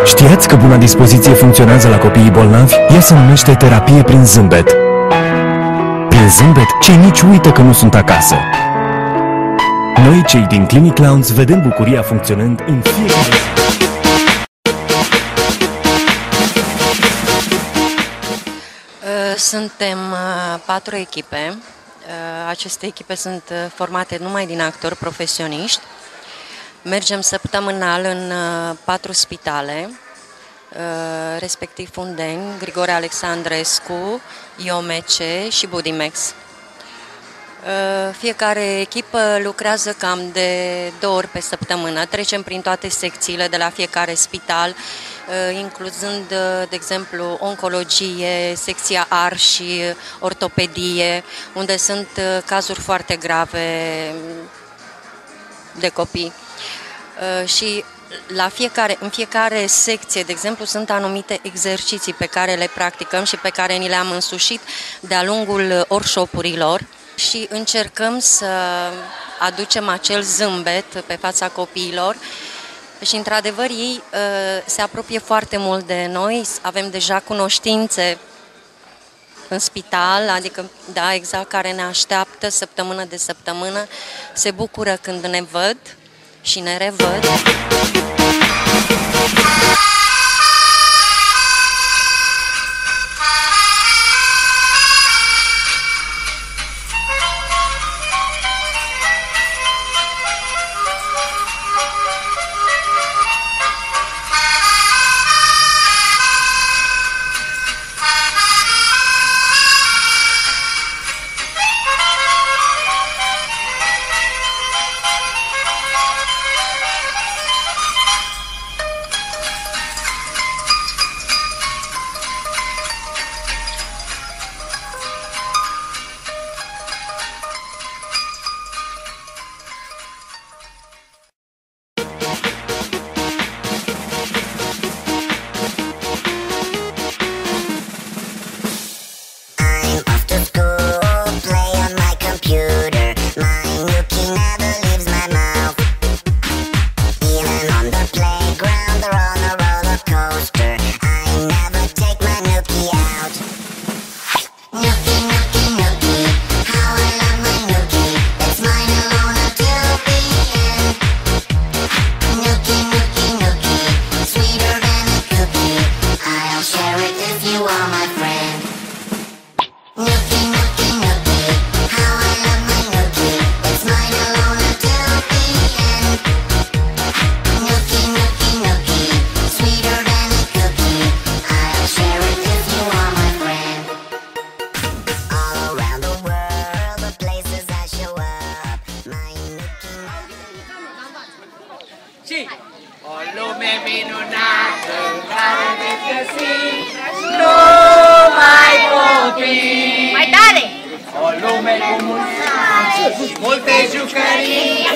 Știați că buna dispoziție funcționează la copiii bolnavi? Ea se numește terapie prin zâmbet. Prin zâmbet, cei mici uită că nu sunt acasă. Noi, cei din Clinic Clowns, vedem bucuria funcționând în fiecare zi. Suntem 4 echipe. Aceste echipe sunt formate numai din actori profesioniști. Mergem săptămânal în 4 spitale, respectiv Fundeni, Grigore Alexandrescu, IOMC și Budimex. Fiecare echipă lucrează cam de 2 ori pe săptămână. Trecem prin toate secțiile de la fiecare spital, incluzând, de exemplu, oncologie, secția AR și ortopedie, unde sunt cazuri foarte grave de copii. Și în fiecare secție, de exemplu, sunt anumite exerciții pe care le practicăm și pe care ni le-am însușit de-a lungul workshop-urilor și încercăm să aducem acel zâmbet pe fața copiilor și, într-adevăr, ei se apropie foarte mult de noi, avem deja cunoștințe în spital, adică, da, exact, care ne așteaptă săptămână de săptămână, se bucură când ne văd și ne revăd. O lume minunată în care veți găsi numai copii. Mai tare! O lume cu multe jucării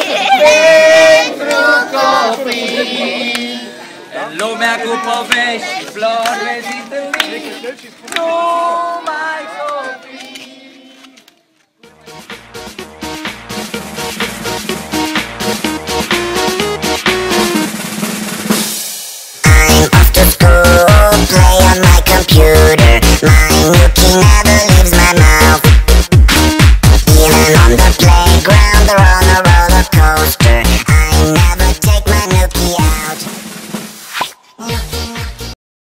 pentru copii. În lumea cu povești și flori veți întâlni numai copii.